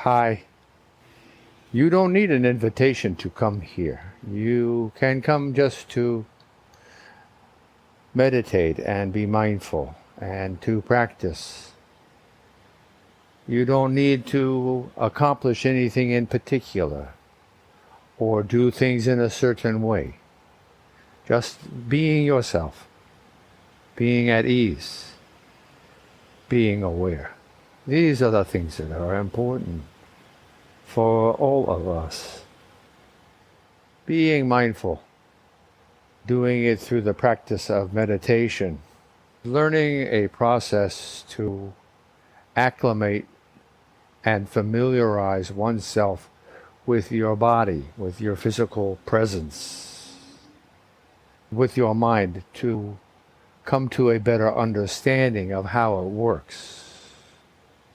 Hi. You don't need an invitation to come here. You can come just to meditate and be mindful and to practice. You don't need to accomplish anything in particular or do things in a certain way. Just being yourself, being at ease, being aware. These are the things that are important for all of us. Being mindful, doing it through the practice of meditation, learning a process to acclimate and familiarize oneself with your body, with your physical presence, with your mind, to come to a better understanding of how it works.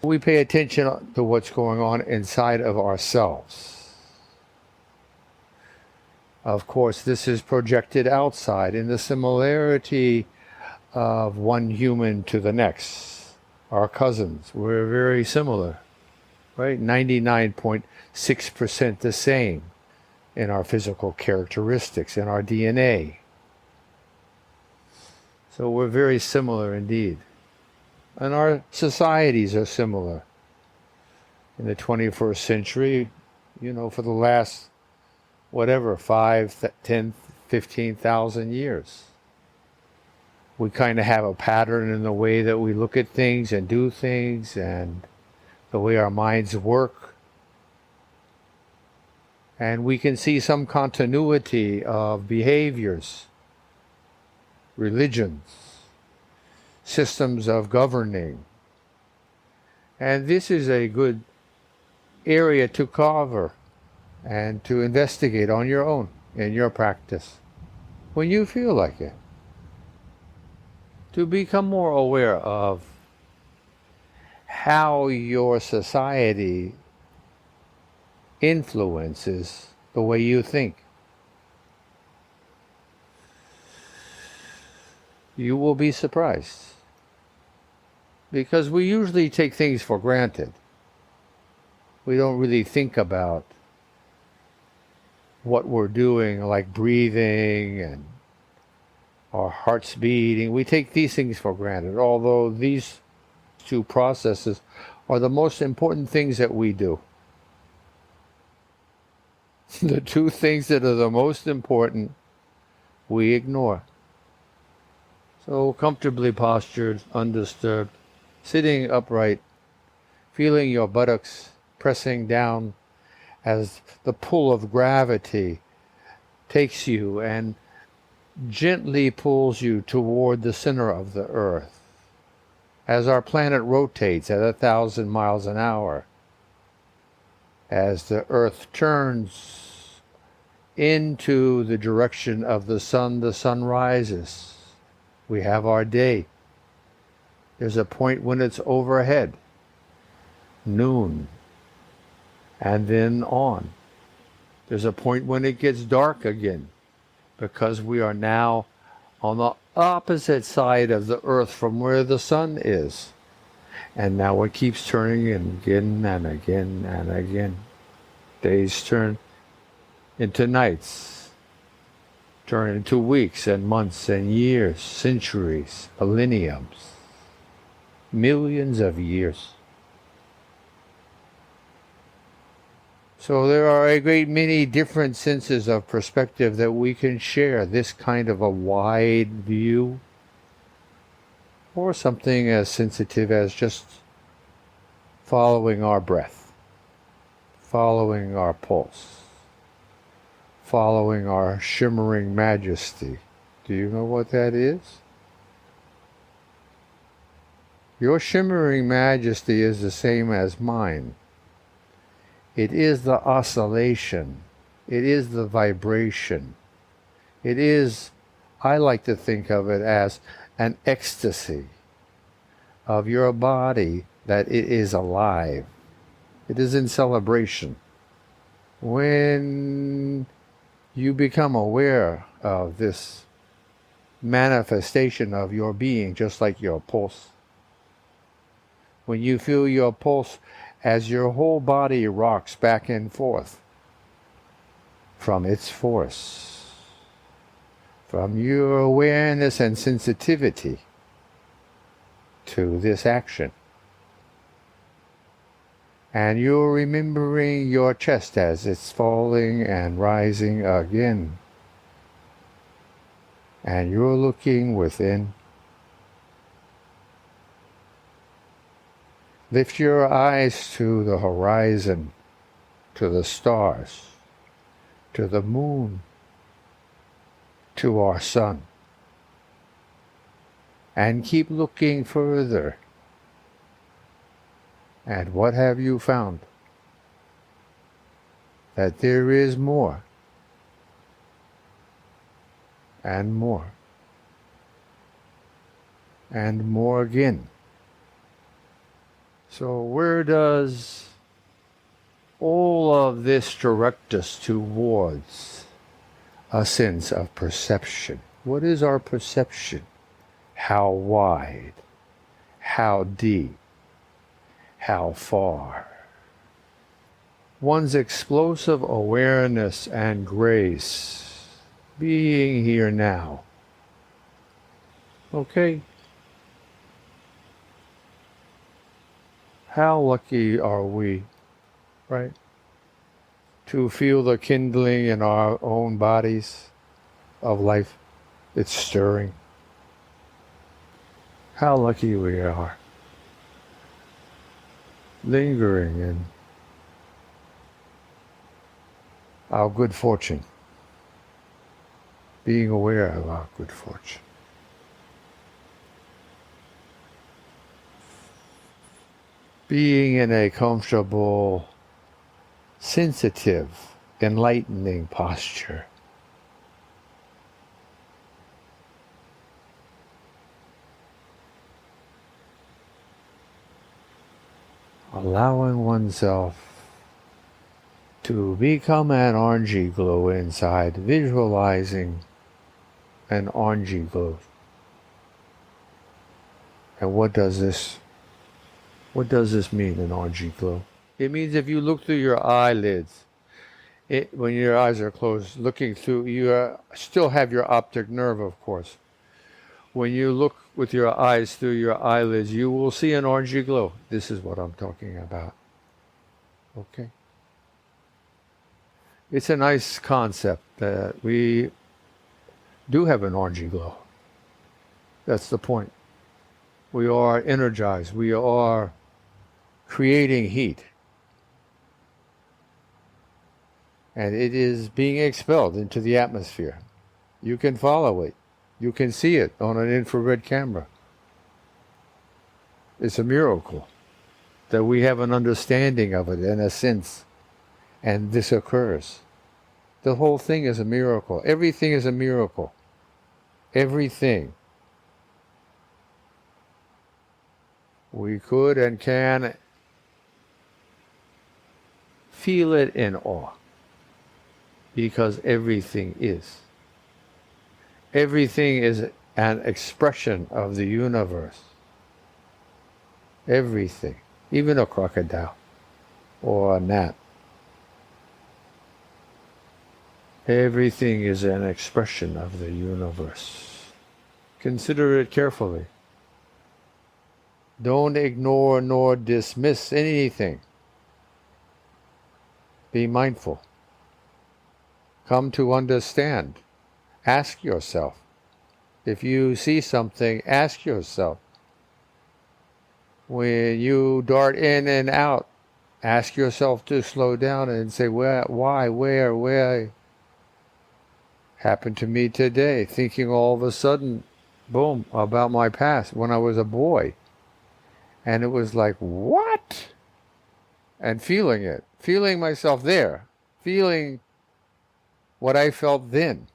We pay attention to what's going on inside of ourselves. Of course, this is projected outside in the similarity of one human to the next. Our cousins, we're very similar, right? 99.6% the same in our physical characteristics, in our DNA. So we're very similar indeed. And our societies are similar. In the 21st century, for the last, 5, 10, 15,000 years. We kind of have a pattern in the way that we look at things and do things and the way our minds work. And we can see some continuity of behaviors, religions, systems of governing. And this is a good area to cover and to investigate on your own in your practice when you feel like it. To become more aware of how your society influences the way you think. You will be surprised. Because we usually take things for granted. We don't really think about what we're doing, like breathing and our heart's beating. We take these things for granted, although these two processes are the most important things that we do. The two things that are the most important, we ignore. So comfortably postured, undisturbed, sitting upright, feeling your buttocks pressing down as the pull of gravity takes you and gently pulls you toward the center of the earth. As our planet rotates at 1,000 miles an hour, as the earth turns into the direction of the sun rises. We have our day. There's a point when it's overhead, noon, and then on. There's a point when it gets dark again, because we are now on the opposite side of the earth from where the sun is. And now it keeps turning again and again and again. Days turn into nights, turn into weeks and months and years, centuries, millenniums, millions of years. So there are a great many different senses of perspective that we can share, this kind of a wide view, or something as sensitive as just following our breath, following our pulse, following our shimmering majesty. Do you know what that is? Your shimmering majesty is the same as mine. It is the oscillation. It is the vibration. It is, I like to think of it as an ecstasy of your body that it is alive. It is in celebration. When you become aware of this manifestation of your being, just like your pulse, when you feel your pulse as your whole body rocks back and forth from its force, from your awareness and sensitivity to this action. And you're remembering your chest as it's falling and rising again. And you're looking within. Lift your eyes to the horizon, to the stars, to the moon, to our sun. And keep looking further. And what have you found? That there is more. And more. And more again. So where does all of this direct us towards? A sense of perception. What is our perception? How wide? How deep? How far? One's explosive awareness and grace, being here now. Okay? How lucky are we, right? To feel the kindling in our own bodies of life. It's stirring. How lucky we are. Lingering in our good fortune. Being aware of our good fortune. Being in a comfortable, sensitive, enlightening posture. Allowing oneself to become an orangey glow inside, visualizing an orangey glow. And what does this mean, an orangey glow? It means if you look through your eyelids, when your eyes are closed, looking through, you still have your optic nerve, of course. When you look with your eyes through your eyelids, you will see an orangey glow. This is what I'm talking about. Okay? It's a nice concept that we do have an orangey glow. That's the point. We are energized. We are creating heat. And it is being expelled into the atmosphere. You can follow it. You can see it on an infrared camera. It's a miracle that we have an understanding of it in a sense. And this occurs. The whole thing is a miracle. Everything is a miracle. Everything. We could and can feel it in awe. Because everything is. Everything is an expression of the universe. Everything. Even a crocodile or a gnat. Everything is an expression of the universe. Consider it carefully. Don't ignore nor dismiss anything. Be mindful. Come to understand. Ask yourself. If you see something, ask yourself. When you dart in and out, ask yourself to slow down and say, why, where? Happened to me today, thinking all of a sudden, boom, about my past when I was a boy. And it was like, what? And feeling it, feeling myself there, feeling what I felt then.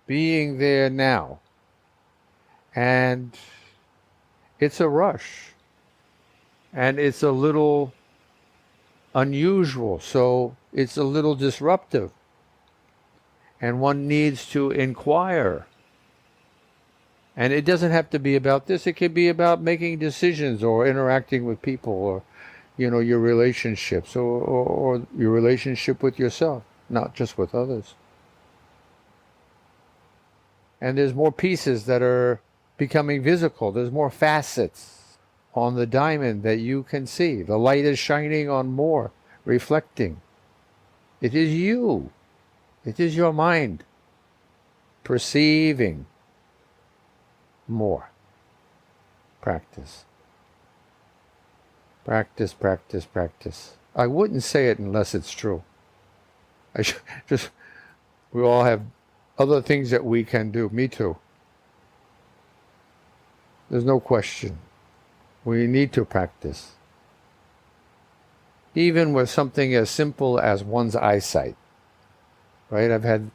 Being there now. And it's a rush. And it's a little unusual, so it's a little disruptive. And one needs to inquire And it doesn't have to be about this. It could be about making decisions or interacting with people, or, your relationships, or your relationship with yourself, not just with others. And there's more pieces that are becoming visible. There's more facets on the diamond that you can see. The light is shining on more, reflecting. It is you. It is your mind perceiving more. Practice. Practice, practice, practice. I wouldn't say it unless it's true. We all have other things that we can do. Me too. There's no question. We need to practice. Even with something as simple as one's eyesight. Right? I've had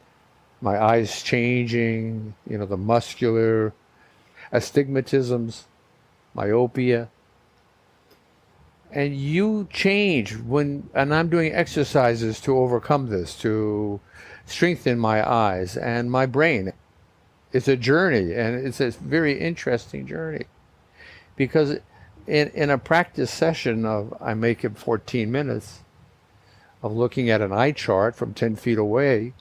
my eyes changing, the muscular astigmatisms, myopia. And you change and I'm doing exercises to overcome this, to strengthen my eyes and my brain. It's a journey, and it's a very interesting journey. Because in a practice session I make it 14 minutes, of looking at an eye chart from 10 feet away,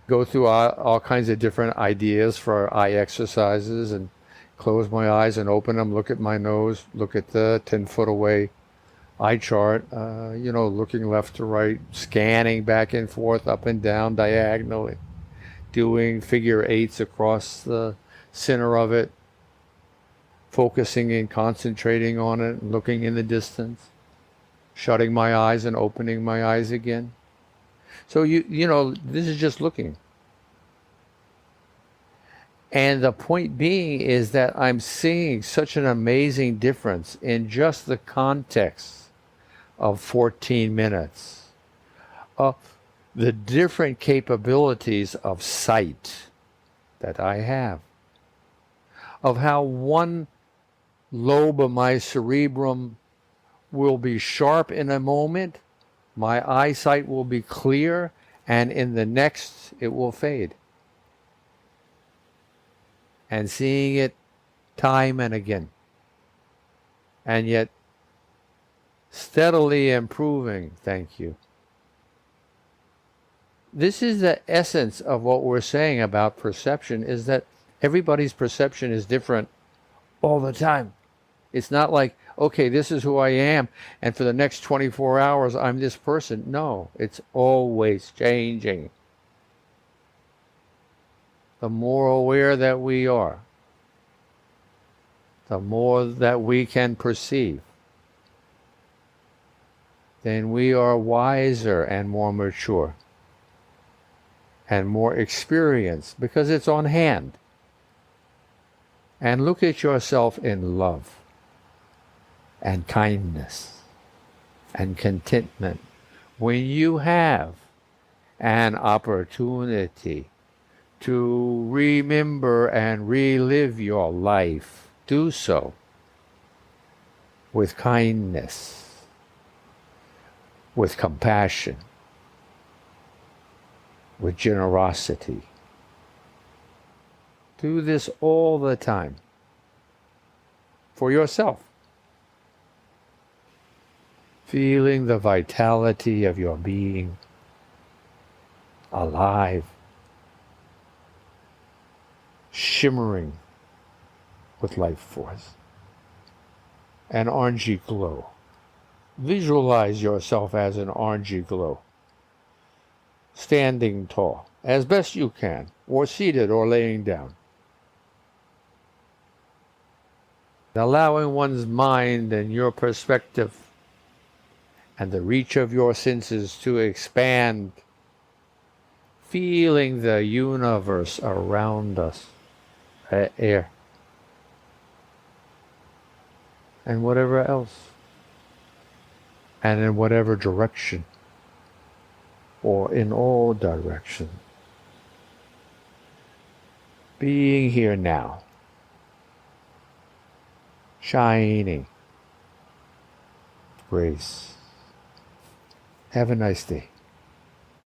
go through all kinds of different ideas for eye exercises, and close my eyes and open them, look at my nose, look at the 10 foot away eye chart, looking left to right, scanning back and forth, up and down, diagonally, doing figure eights across the center of it, focusing and concentrating on it, and looking in the distance, shutting my eyes and opening my eyes again. So this is just looking. And the point being is that I'm seeing such an amazing difference in just the context of 14 minutes of the different capabilities of sight that I have, of how one lobe of my cerebrum will be sharp in a moment, my eyesight will be clear, and in the next it will fade. And seeing it time and again. And yet steadily improving, thank you. This is the essence of what we're saying about perception, is that everybody's perception is different all the time. It's not like, okay, this is who I am, and for the next 24 hours I'm this person. No, it's always changing. The more aware that we are, the more that we can perceive, then we are wiser and more mature and more experienced, because it's on hand. And look at yourself in love and kindness and contentment. When you have an opportunity to remember and relive your life, do so with kindness, with compassion, with generosity. Do this all the time for yourself. Feeling the vitality of your being alive, shimmering with life force. An orangey glow. Visualize yourself as an orangey glow. Standing tall, as best you can, or seated or laying down. Allowing one's mind and your perspective and the reach of your senses to expand, feeling the universe around us, air, and whatever else, and in whatever direction, or in all directions. Being here now, shining grace. Have a nice day.